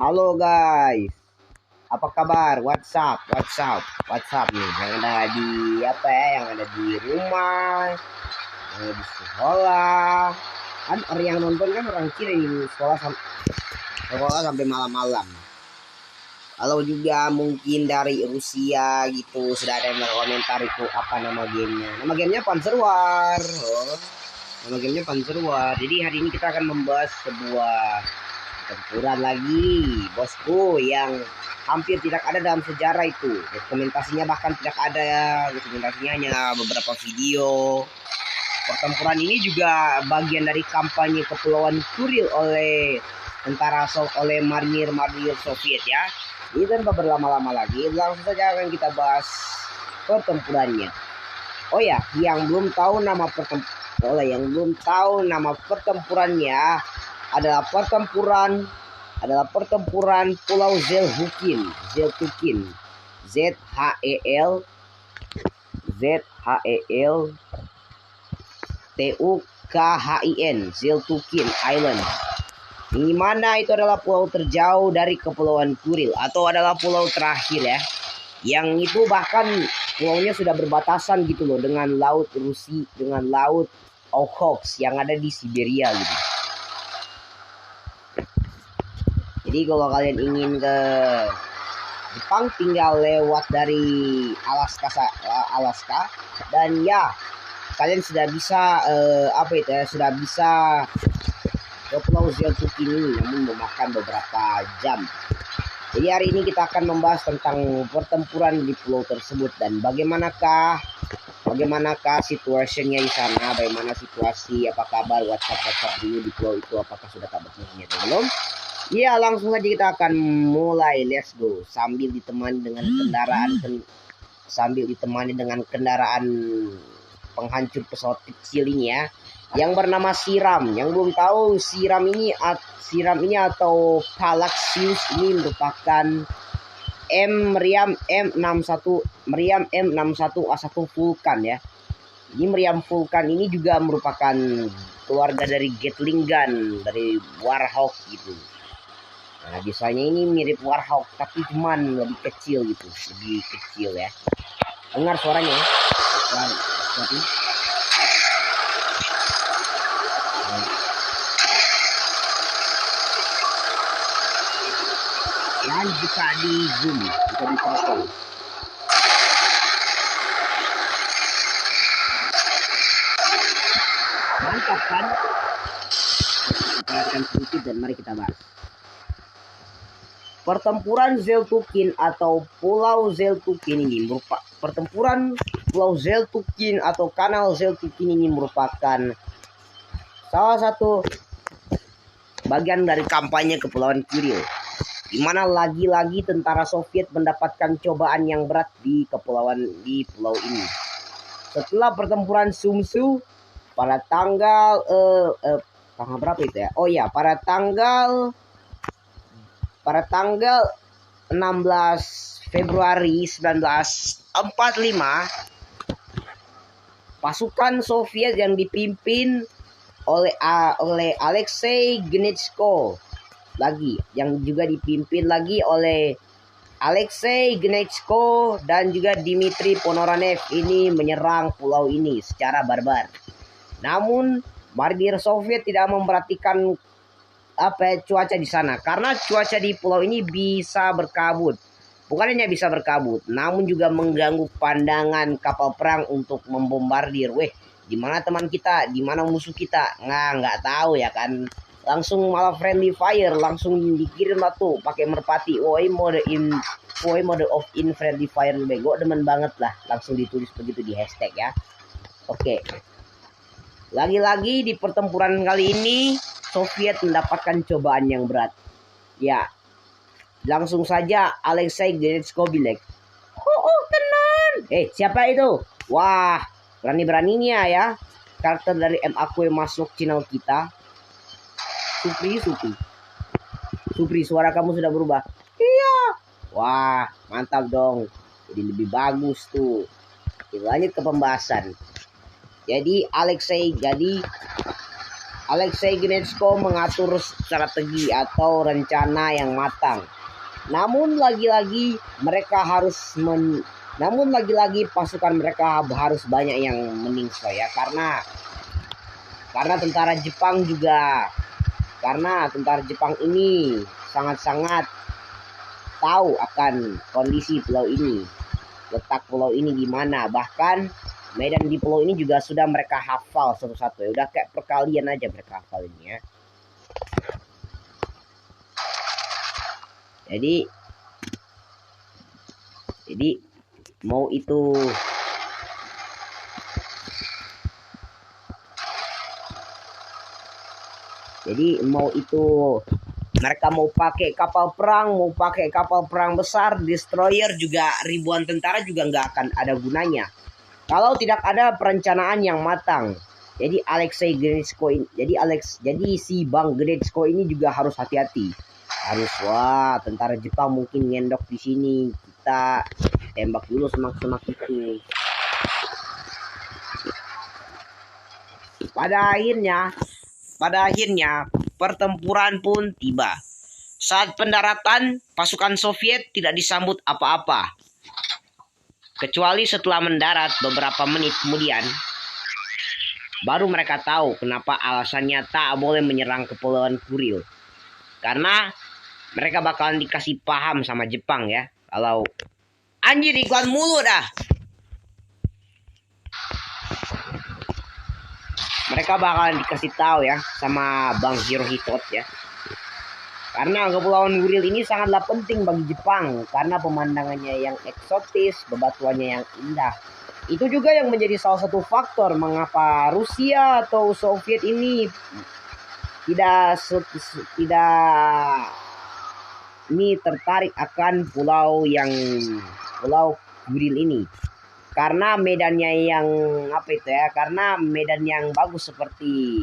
Halo guys, apa kabar? WhatsApp nih. Yang ada di apa ya? Yang ada di rumah, yang ada di sekolah. Kan orang yang nonton kan orang Cina di sekolah sampai malam-malam. Kalau juga mungkin dari Rusia gitu, sudah ada yang berkomentar itu apa nama gamenya? Nama gamenya Panzer War. Oh, nama gamenya Panzer War. Jadi hari ini kita akan membahas sebuah pertempuran lagi, bosku, yang hampir tidak ada dalam sejarah itu. Dokumentasinya bahkan tidak ada, dokumentasinya hanya beberapa video. Pertempuran ini juga bagian dari kampanye Kepulauan Kuril oleh oleh marinir Soviet ya. Ini tanpa berlama-lama lagi, langsung saja akan kita bahas pertempurannya. Oh ya, yang belum tahu nama pertempurannya adalah pertempuran Pulau Zeltukin, Zeltukin Island. Di mana itu adalah pulau terjauh dari Kepulauan Kuril atau adalah pulau terakhir ya. Yang itu bahkan pulaunya sudah berbatasan gitu loh dengan laut Rusia, dengan laut Okhotsk yang ada di Siberia gitu. Jadi kalau kalian ingin ke Jepang tinggal lewat dari Alaska dan ya kalian sudah bisa sudah bisa ke Pulau Zeltukin ini, namun memakan beberapa jam. Jadi hari ini kita akan membahas tentang pertempuran di pulau tersebut dan bagaimanakah situasinya di sana, bagaimana situasi, apa kabar, WhatsApp dulu di pulau itu, apakah sudah kabarnya atau belum? Ya, langsung saja kita akan mulai, let's go, sambil ditemani dengan kendaraan penghancur pesawat kecil ini ya, yang bernama Siram. Yang belum tahu, Siram ini atau Palaxius ini merupakan Meriam M61A1 Vulkan ya. Ini Meriam Vulkan ini juga merupakan keluarga dari Gatling Gun, dari Warhawk gitu. Nah, biasanya ini mirip Warhawk tapi cuman lebih kecil gitu, ya. Dengar suaranya ya. Dan bisa di zoom, bisa dipotong. Mantap kan? Kita akan sedikit dan mari kita bahas. Pertempuran Zeltukin atau Pulau Zeltukin ini Kanal Zeltukin ini merupakan salah satu bagian dari kampanye Kepulauan Kuril, di mana lagi-lagi tentara Soviet mendapatkan cobaan yang berat di pulau ini. Setelah pertempuran Sumsu pada tanggal berapa itu ya? Oh ya, pada tanggal 16 Februari 1945, pasukan Soviet yang dipimpin oleh Alexei Gnechko yang juga dipimpin lagi oleh Alexei Gnechko dan juga Dmitry Ponoranev ini menyerang pulau ini secara barbar. Namun marinir Soviet tidak memperhatikan cuaca di sana, karena cuaca di pulau ini bisa berkabut. Bukan hanya bisa berkabut, namun juga mengganggu pandangan kapal perang untuk membombardir. Di mana teman kita, di mana musuh kita? Nggak tahu ya kan. Langsung malah friendly fire, langsung dikirim lah tuh pakai merpati. Mode of in friendly fire bego, demen banget lah. Langsung ditulis begitu di hashtag ya. Oke. Lagi-lagi di pertempuran kali ini Soviet mendapatkan cobaan yang berat. Ya, langsung saja Alexei Gnechko bilang, tenang. Siapa itu? Wah, berani-beraninya ya karakter dari MAQ masuk channel kita. Supri, suara kamu sudah berubah. Iya. Wah, mantap dong. Jadi lebih bagus tuh. Kita lanjut ke pembahasan. Jadi Alexei Alexei Gnechko mengatur strategi atau rencana yang matang. Namun lagi-lagi pasukan mereka harus banyak yang meningsoy ya, karena tentara Jepang ini sangat-sangat tahu akan kondisi pulau ini, letak pulau ini di mana, bahkan medan di pulau ini juga sudah mereka hafal satu-satu ya, udah kayak perkalian aja mereka hafal ini ya. Jadi mau itu mereka mau pakai kapal perang besar, destroyer juga, ribuan tentara juga nggak akan ada gunanya kalau tidak ada perencanaan yang matang. Jadi si Bang Gnechko ini juga harus hati-hati. Tentara Jepang mungkin ngendok di sini, kita tembak dulu semak-semak itu. Pada akhirnya pertempuran pun tiba. Saat pendaratan, pasukan Soviet tidak disambut apa-apa, kecuali setelah mendarat beberapa menit kemudian. Baru mereka tahu kenapa alasannya tak boleh menyerang Kepulauan Kuril. Karena mereka bakalan dikasih paham sama Jepang ya. Kalau anjir iklan mulu dah. Mereka bakalan dikasih tahu ya sama Bang Hirohito ya. Karena Kepulauan Kuril ini sangatlah penting bagi Jepang karena pemandangannya yang eksotis, bebatuannya yang indah. Itu juga yang menjadi salah satu faktor mengapa Rusia atau Soviet ini tidak tertarik akan pulau Kuril ini. Karena medannya yang karena medan yang bagus seperti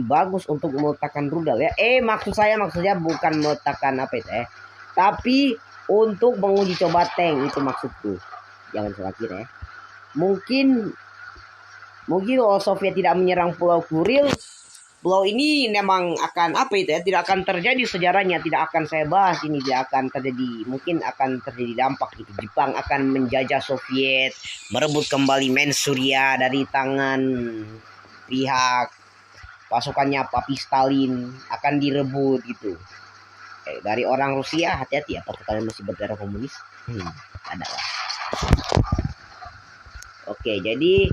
bagus untuk meletakkan rudal ya. Maksudnya bukan meletakkan tapi untuk menguji coba tank, itu maksudku. Jangan salah kira ya. Mungkin kalau Soviet tidak menyerang Pulau Kuril, pulau ini memang akan tidak akan terjadi sejarahnya, tidak akan saya bahas ini, mungkin akan terjadi dampak gitu. Jepang akan menjajah Soviet, merebut kembali Manchuria dari tangan pihak pasukannya Papi Stalin, akan direbut gitu. Dari orang Rusia, hati-hati apakah kalian masih berdarah komunis? Ada lah. Oke, jadi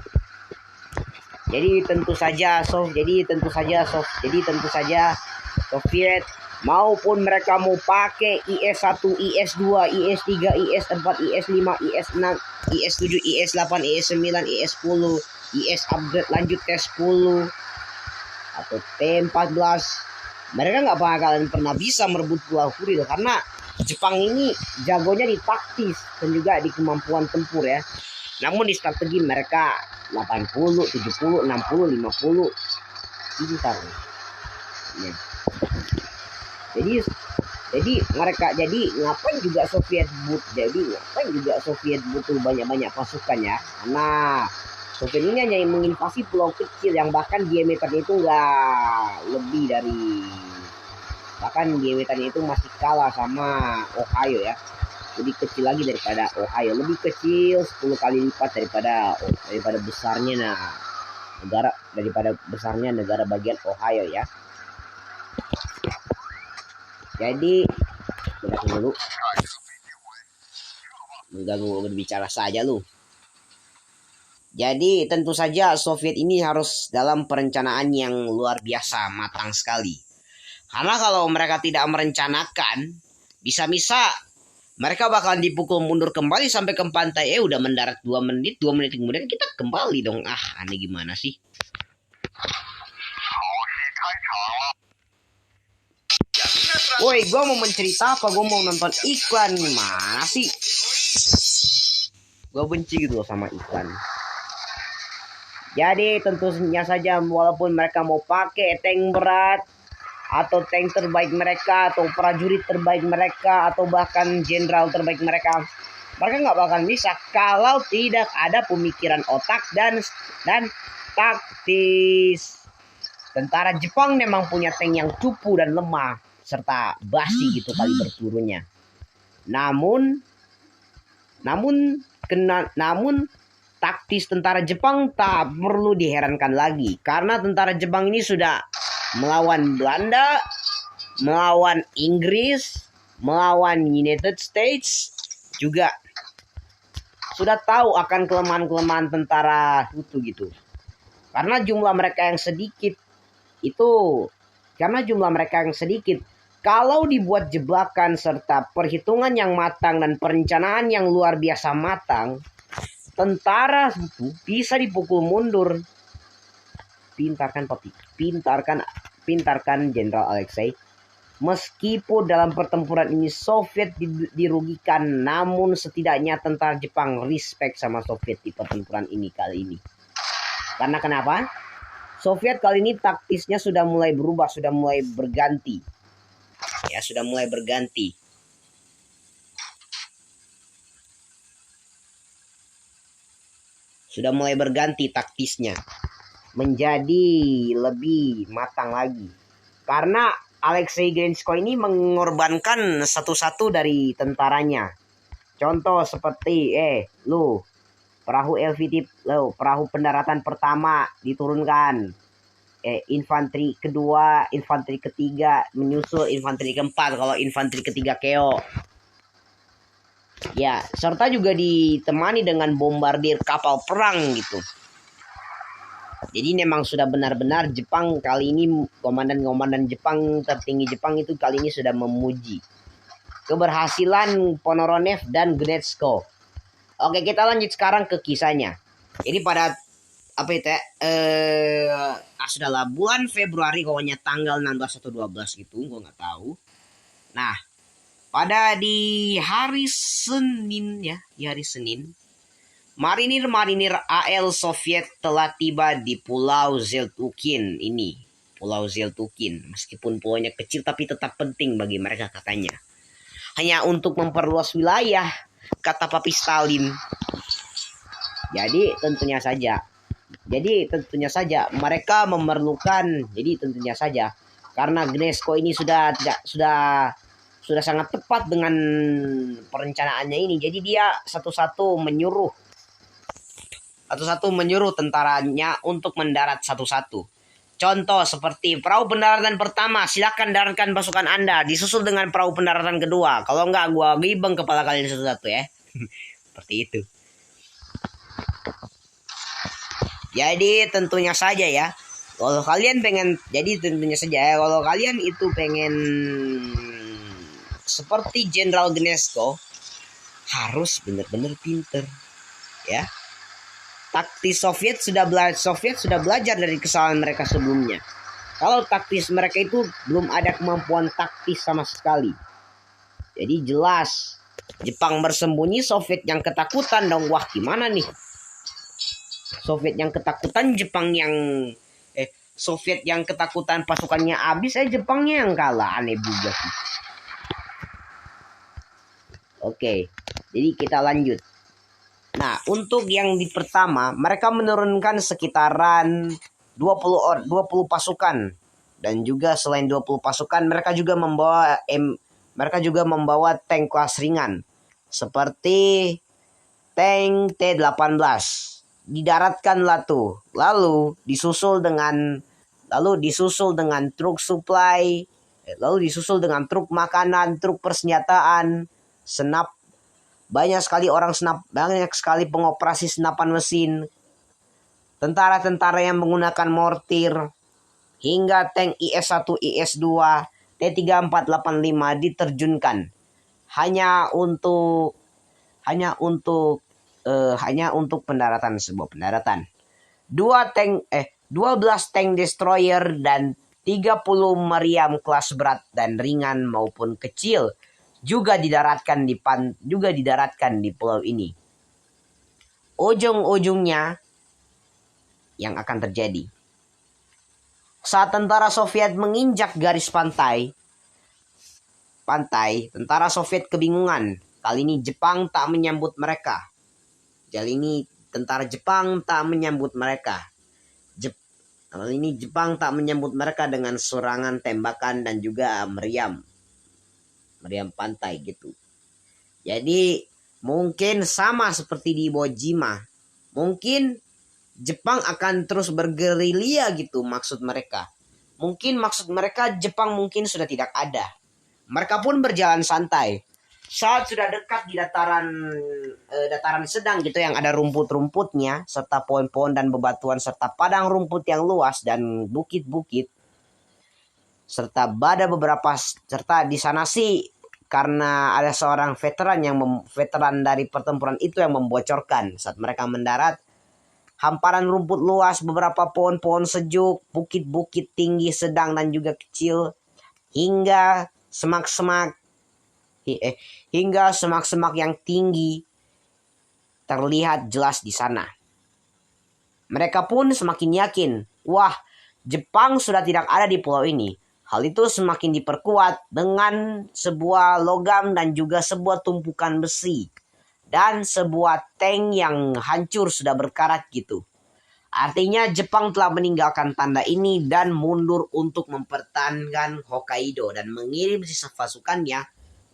tentu saja Soviet maupun mereka mau pakai IS-1, IS-2, IS-3, IS-4, IS-5, IS-6, IS-7, IS-8, IS-9, IS-10, IS upgrade lanjut ke 10 atau T-14, mereka nggak bakalan pernah bisa merebut Pulau Kuril karena Jepang ini jagonya di taktis dan juga di kemampuan tempur ya. Namun di strategi mereka 80, 70, 60, 50 pintar. Ya. Jadi ngapain juga Soviet butuh banyak-banyak pasukan ya. Karena Soviet ini hanya menginvasi pulau kecil yang bahkan diameternya itu diameternya itu masih kalah sama Ohio ya. Lebih kecil lagi daripada Ohio, lebih kecil 10 kali lipat daripada besarnya negara bagian Ohio ya. Jadi dulu mengganggu berbicara saja lu. Jadi tentu saja Soviet ini harus dalam perencanaan yang luar biasa matang sekali. Karena kalau mereka tidak merencanakan, bisa-bisa mereka bakalan dipukul mundur kembali sampai ke pantai. Udah mendarat 2 menit kemudian kita kembali dong. Aneh gimana sih? Woi, gue mau mencerita apa? Gue mau nonton iklan. Gimana sih? Gue benci gitu loh sama iklan. Jadi tentunya saja walaupun mereka mau pakai tank berat atau tank terbaik mereka atau prajurit terbaik mereka atau bahkan jenderal terbaik mereka nggak bakal bisa kalau tidak ada pemikiran otak dan taktis. Tentara Jepang memang punya tank yang cupu dan lemah serta basi gitu kaliber pelurunya. Namun taktis tentara Jepang tak perlu diherankan lagi karena tentara Jepang ini sudah melawan Belanda, melawan Inggris, melawan United States, juga sudah tahu akan kelemahan-kelemahan tentara itu gitu. Karena jumlah mereka yang sedikit kalau dibuat jebakan serta perhitungan yang matang dan perencanaan yang luar biasa matang, tentara itu bisa dipukul mundur. Pintarkan Jenderal Alexei. Meskipun dalam pertempuran ini Soviet dirugikan, namun setidaknya tentara Jepang respect sama Soviet di pertempuran ini kali ini. Karena kenapa? Soviet kali ini taktisnya sudah mulai berubah, sudah mulai berganti. Ya, sudah mulai berganti. Sudah mulai berganti taktisnya. Menjadi lebih matang lagi. Karena Alexei Grensko ini mengorbankan satu-satu dari tentaranya. Contoh seperti perahu LVT, perahu pendaratan pertama diturunkan. Infanteri kedua, infanteri ketiga menyusul infanteri keempat kalau infanteri ketiga KO. Ya, serta juga ditemani dengan bombardir kapal perang gitu. Jadi memang sudah benar-benar Jepang kali ini, komandan-komandan Jepang tertinggi Jepang itu kali ini sudah memuji keberhasilan Ponoronev dan Grensko. Oke, kita lanjut sekarang ke kisahnya. Jadi pada sudahlah bulan Februari, pokoknya tanggal 16 atau 12 gitu, gue nggak tahu. Nah, pada di hari Senin, marinir AL Soviet telah tiba di Pulau Zeltukin ini. Pulau Zeltukin, meskipun pulaunya kecil tapi tetap penting bagi mereka katanya. Hanya untuk memperluas wilayah, kata Papi Stalin. Jadi tentunya saja mereka memerlukan. Jadi tentunya saja karena Gnesko ini sudah sangat tepat dengan perencanaannya ini. Jadi dia satu-satu menyuruh tentaranya untuk mendarat satu-satu. Contoh seperti perahu pendaratan pertama, silakan daratkan pasukan Anda, disusul dengan perahu pendaratan kedua. Kalau enggak, gua gibeng kepala kalian satu-satu ya. Seperti itu. Jadi tentunya saja ya, kalau kalian itu pengen seperti Jenderal Gnesko, harus benar-benar pinter ya. Taktis Soviet sudah belajar dari kesalahan mereka sebelumnya. Kalau taktis mereka itu belum ada kemampuan taktis sama sekali. Jadi jelas Jepang bersembunyi, Soviet yang ketakutan dong. Wah, gimana nih? Soviet yang ketakutan, Soviet yang ketakutan pasukannya habis, Jepangnya yang kalah. Aneh juga sih. Oke, jadi kita lanjut. Nah, untuk yang di pertama, mereka menurunkan sekitaran 20 pasukan. Dan juga selain 20 pasukan, mereka juga membawa tank kelas ringan. Seperti tank T-18. Didaratkanlah tuh. Lalu disusul dengan truk supply, lalu disusul dengan truk makanan, truk persenjataan, senap. Banyak sekali pengoperasi senapan mesin, tentara-tentara yang menggunakan mortir, hingga tank IS-1, IS-2, T-3485 diterjunkan hanya untuk sebuah pendaratan. 12 tank destroyer dan 30 meriam kelas berat dan ringan maupun kecil juga didaratkan di pulau ini. Ujung-ujungnya yang akan terjadi saat tentara Soviet menginjak garis pantai, tentara Soviet kebingungan. Kali ini Jepang tak menyambut mereka. Hal ini Jepang tak menyambut mereka dengan serangan tembakan dan juga meriam pantai gitu. Jadi mungkin sama seperti di Iwo Jima. Mungkin Jepang akan terus bergerilya gitu maksud mereka. Mungkin maksud mereka Jepang mungkin sudah tidak ada. Mereka pun berjalan santai. Saat sudah dekat di dataran sedang gitu yang ada rumput-rumputnya serta pohon-pohon dan bebatuan serta padang rumput yang luas dan bukit-bukit serta serta di sana sih karena ada seorang veteran dari pertempuran itu yang membocorkan saat mereka mendarat. Hamparan rumput luas, beberapa pohon-pohon sejuk, bukit-bukit tinggi, sedang dan juga kecil, hingga semak-semak yang tinggi terlihat jelas di sana. Mereka pun semakin yakin, wah, Jepang sudah tidak ada di pulau ini. Hal itu semakin diperkuat dengan sebuah logam dan juga sebuah tumpukan besi. Dan sebuah tank yang hancur sudah berkarat gitu. Artinya Jepang telah meninggalkan tanda ini dan mundur untuk mempertahankan Hokkaido dan mengirim sisa pasukannya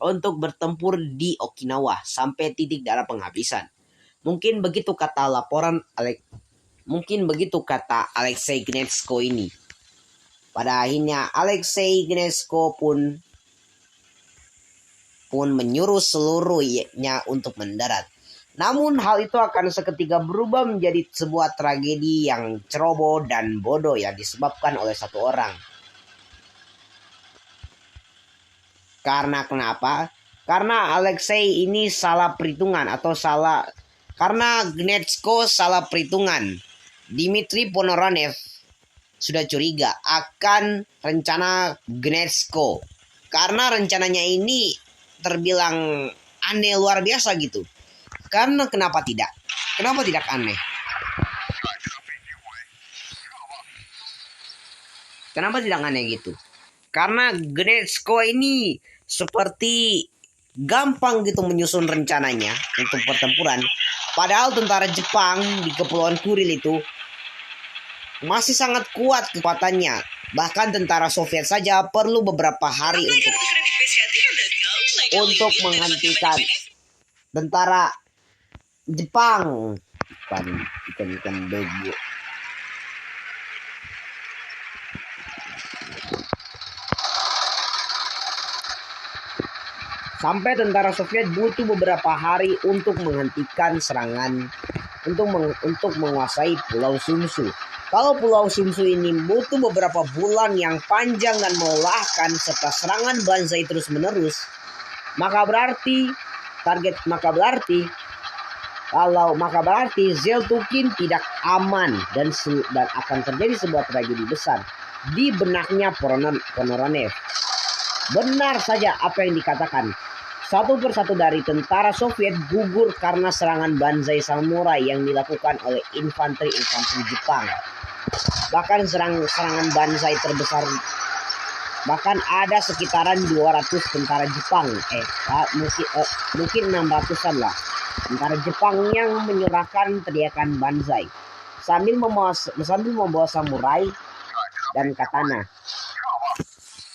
untuk bertempur di Okinawa sampai titik darah penghabisan. Mungkin begitu kata Alexei Gnetsko ini. Pada akhirnya Alexei Gnetsko pun menyuruh seluruhnya untuk mendarat. Namun hal itu akan seketika berubah menjadi sebuah tragedi yang ceroboh dan bodoh yang disebabkan oleh satu orang. Karena kenapa? Karena Alexei ini salah perhitungan karena Gnetsko salah perhitungan. Dmitry Ponorarev sudah curiga akan rencana Gnetsko. Karena rencananya ini terbilang aneh luar biasa gitu. Karena kenapa tidak? Kenapa tidak aneh? Kenapa tidak aneh gitu? Karena Gnetsko ini seperti gampang gitu menyusun rencananya untuk pertempuran. Padahal tentara Jepang di Kepulauan Kuril itu masih sangat kuat kekuatannya. Bahkan tentara Soviet saja perlu beberapa hari untuk menghentikan tentara Jepang. Ikan begu. Sampai tentara Soviet butuh beberapa hari untuk menghentikan serangan untuk menguasai Pulau Sumsu. Kalau Pulau Sumsu ini butuh beberapa bulan yang panjang dan melelahkan serta serangan Banzai terus-menerus, maka berarti Zeltukin tidak aman dan akan terjadi sebuah tragedi besar di benaknya Ponorarev. Benar saja apa yang dikatakan. Satu persatu dari tentara Soviet gugur karena serangan Banzai Samurai yang dilakukan oleh infanteri Jepang. Bahkan serangan Banzai terbesar, bahkan ada sekitaran 200 tentara Jepang, mungkin 600-an lah, tentara Jepang yang menyerahkan teriakan Banzai sambil membawa samurai dan katana.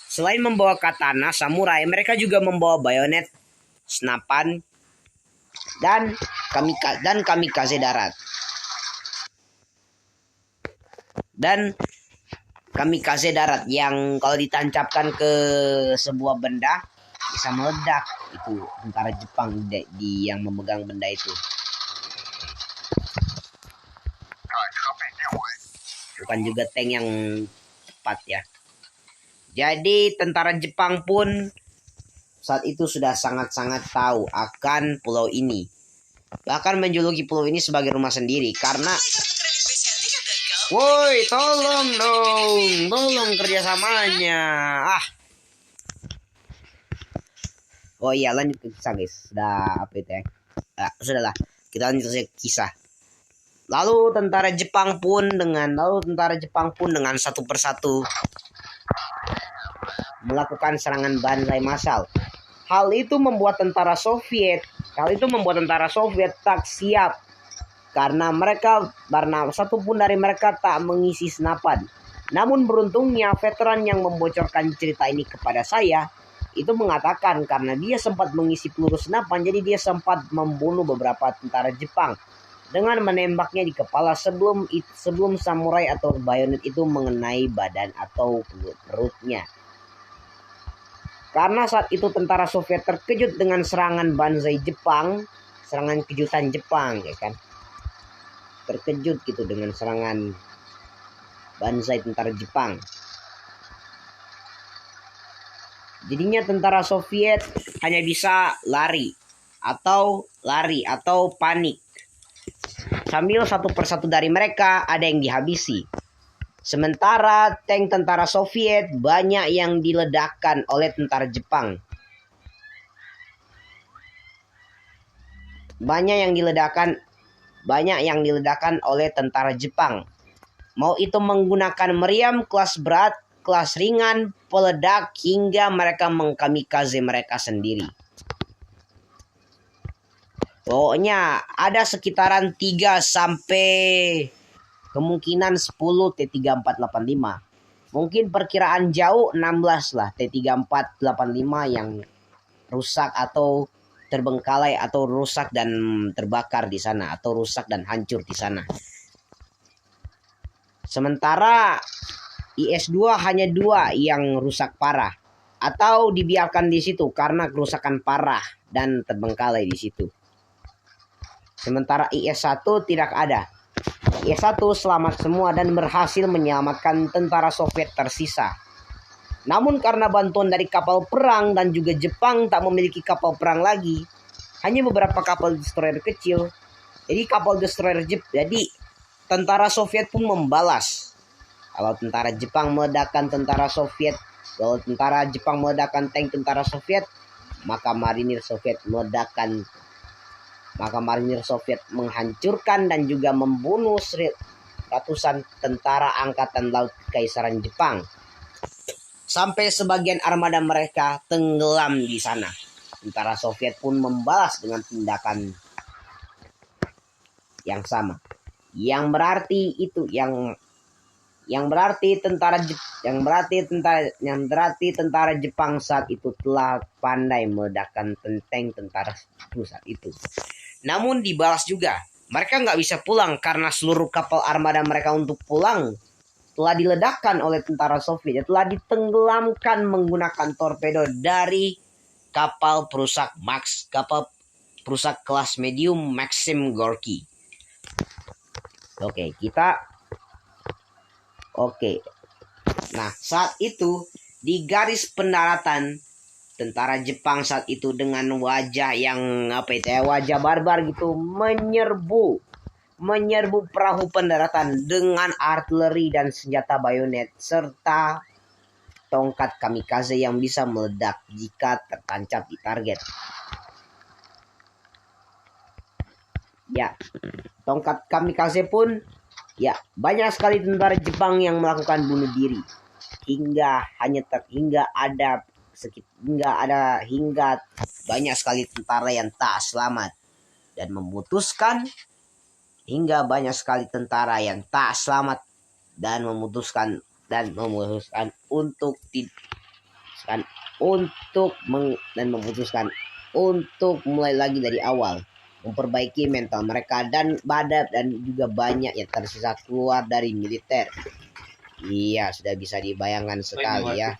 Selain membawa katana samurai, mereka juga membawa bayonet, senapan, dan kamikaze darat. Dan kamikaze darat yang kalau ditancapkan ke sebuah benda bisa meledak. Itu tentara Jepang yang memegang benda itu. Bukan juga tank yang cepat ya. Jadi tentara Jepang pun saat itu sudah sangat-sangat tahu akan pulau ini. Bahkan menjuluki pulau ini sebagai rumah sendiri karena woi, tolong kerjasamanya. Oh iya, lanjut ke kisah guys. Sudah apa itu ya? Sudahlah, kita lanjut ke kisah. Lalu tentara Jepang pun dengan satu persatu melakukan serangan Banzai massal. Hal itu membuat tentara Soviet tak siap karena satupun dari mereka tak mengisi senapan. Namun beruntungnya veteran yang membocorkan cerita ini kepada saya itu mengatakan karena dia sempat mengisi peluru senapan, jadi dia sempat membunuh beberapa tentara Jepang dengan menembaknya di kepala sebelum samurai atau bayonet itu mengenai badan atau perutnya. Karena saat itu tentara Soviet terkejut dengan serangan Banzai Jepang, serangan kejutan Jepang, ya kan? Terkejut gitu dengan serangan Banzai tentara Jepang. Jadinya tentara Soviet hanya bisa lari atau panik. Sambil satu persatu dari mereka ada yang dihabisi. Sementara tank tentara Soviet banyak yang diledakkan oleh tentara Jepang. Banyak yang diledakkan oleh tentara Jepang. Mau itu menggunakan meriam kelas berat, kelas ringan, peledak, hingga mereka mengkamikaze mereka sendiri. Pokoknya ada sekitaran 3 sampai kemungkinan 10 T-3485. Mungkin perkiraan jauh 16 lah T-3485 yang rusak atau terbengkalai atau rusak dan terbakar di sana atau rusak dan hancur di sana. Sementara IS-2 hanya 2 yang rusak parah atau dibiarkan di situ karena kerusakan parah dan terbengkalai di situ. Sementara IS-1 tidak ada. IS-1 selamat semua dan berhasil menyelamatkan tentara Soviet tersisa. Namun karena bantuan dari kapal perang dan juga Jepang tak memiliki kapal perang lagi, hanya beberapa kapal destroyer kecil. Jadi tentara Soviet pun membalas. Kalau tentara Jepang meledakkan tentara Soviet, kalau tentara Jepang meledakkan tank tentara Soviet, maka marinir Soviet menghancurkan dan juga membunuh ratusan tentara angkatan laut Kekaisaran Jepang. Sampai sebagian armada mereka tenggelam di sana. Tentara Soviet pun membalas dengan tindakan yang sama. Yang berarti tentara Jepang saat itu telah pandai meledakkan tank tentara pusat itu. Namun dibalas juga. Mereka nggak bisa pulang karena seluruh kapal armada mereka untuk pulang telah diledakkan oleh tentara Soviet. Telah ditenggelamkan menggunakan torpedo dari kapal perusak kelas medium Maxim Gorky. Nah, saat itu di garis pendaratan tentara Jepang saat itu dengan wajah yang wajah barbar gitu menyerbu perahu pendaratan dengan artileri dan senjata bayonet serta tongkat kamikaze yang bisa meledak jika tertancap di target. Ya, tongkat kamikaze pun banyak sekali tentara Jepang yang melakukan bunuh diri hingga banyak sekali tentara yang tak selamat dan memutuskan untuk mulai lagi dari awal, memperbaiki mental mereka dan juga banyak yang tersisa keluar dari militer. Iya, sudah bisa dibayangkan sekali ya.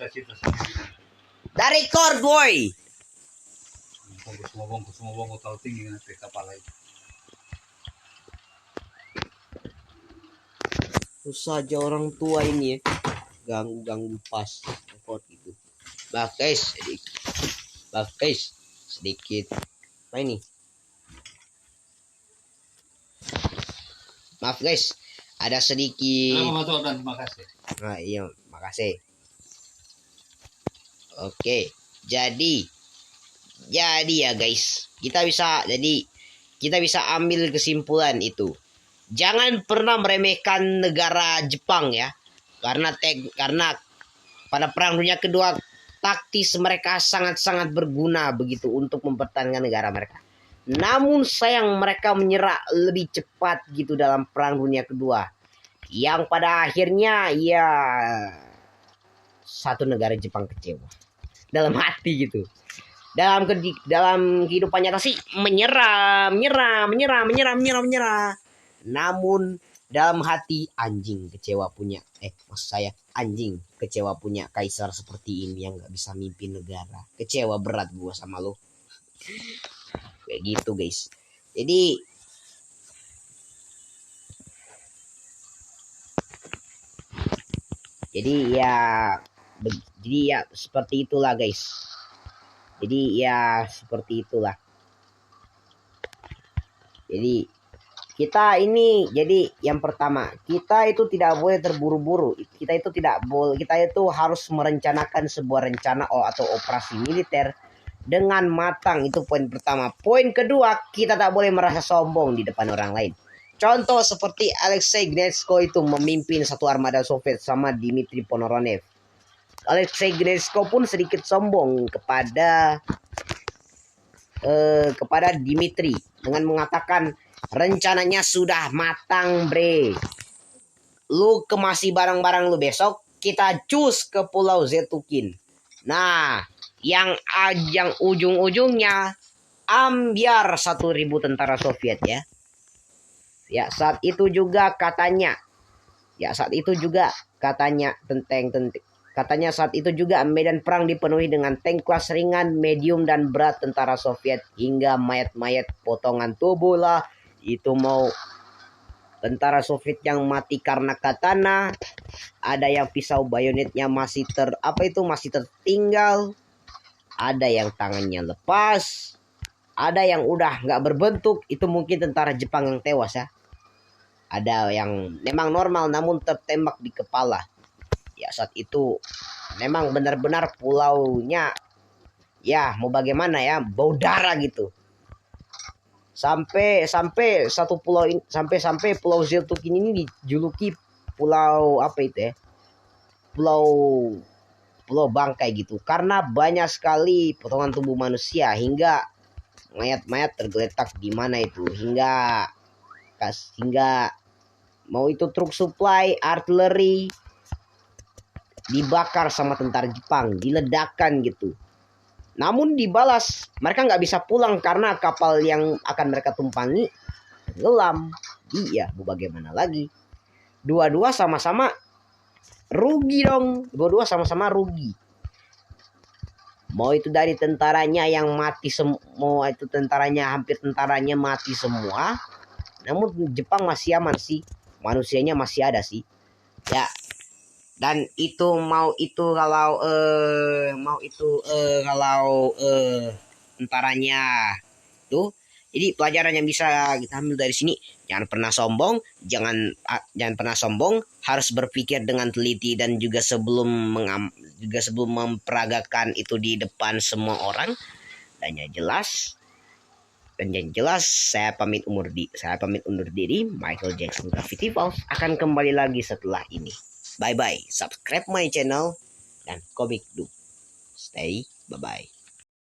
Dari Kor boy. Susah aja orang tua ini ya. Ganggu pas report gitu. Guys, sedikit. Apa ini? Maaf guys, ada sedikit. Nah, iya, makasih. Oke, jadi ya guys, kita bisa ambil kesimpulan itu. Jangan pernah meremehkan negara Jepang ya, karena pada Perang Dunia Kedua taktis mereka sangat-sangat berguna begitu untuk mempertahankan negara mereka. Namun sayang mereka menyerah lebih cepat gitu dalam Perang Dunia Kedua. Yang pada akhirnya ya satu negara Jepang kecewa. Dalam hati gitu. Dalam kehidupan nyata sih menyerah. Namun dalam hati anjing kecewa punya maksud saya anjing kecewa punya kaisar seperti ini yang nggak bisa mimpin negara. Kecewa berat gua sama lo. Kayak gitu guys. Jadi ya seperti itulah guys. Jadi kita ini yang pertama, kita itu tidak boleh terburu-buru. Kita itu harus merencanakan sebuah rencana atau operasi militer dengan matang. Itu poin pertama. Poin kedua, kita tak boleh merasa sombong di depan orang lain. Contoh seperti Alexei Gnetsko itu memimpin satu armada Soviet sama Dmitry Ponomarev. Alexei Gnetsko pun sedikit sombong kepada Dmitry dengan mengatakan rencananya sudah matang bre. Lu kemasi barang-barang lu besok, kita cus ke Pulau Zetukin. Nah, yang ujung-ujungnya ambiar 1.000 tentara Soviet ya. Ya saat itu juga katanya saat itu juga medan perang dipenuhi dengan tank kelas ringan, medium dan berat tentara Soviet hingga mayat-mayat potongan tubuh lah. Itu mau tentara Soviet yang mati karena katana, ada yang pisau bayonetnya masih tertinggal, ada yang tangannya lepas, ada yang udah nggak berbentuk. Itu mungkin tentara Jepang yang tewas ya. Ada yang memang normal namun tertembak di kepala. Ya saat itu memang benar-benar pulaunya ya mau bagaimana ya, bau darah gitu. Sampai satu pulau ini, sampai Pulau Zetukin ini dijuluki pulau apa itu ya? Pulau bangkai gitu. Karena banyak sekali potongan tubuh manusia hingga mayat-mayat tergeletak di mana itu hingga mau itu truk supply, artileri dibakar sama tentara Jepang, diledakkan gitu. Namun dibalas, mereka nggak bisa pulang karena kapal yang akan mereka tumpangi tenggelam. Iya, bagaimana lagi? Dua-dua sama-sama rugi dong. Mau itu dari tentaranya yang mati semua, itu hampir tentaranya mati semua. Namun Jepang masih aman sih, manusianya masih ada sih. Ya. Dan itu kalau tentaranya tuh. Jadi pelajaran yang bisa kita ambil dari sini, jangan pernah sombong, harus berpikir dengan teliti dan juga sebelum memperagakan itu di depan semua orang. Dan yang jelas saya pamit undur diri. Michael Jackson Graffiti Falls akan kembali lagi setelah ini. Bye bye. Subscribe my channel dan komik do. Stay. Bye bye.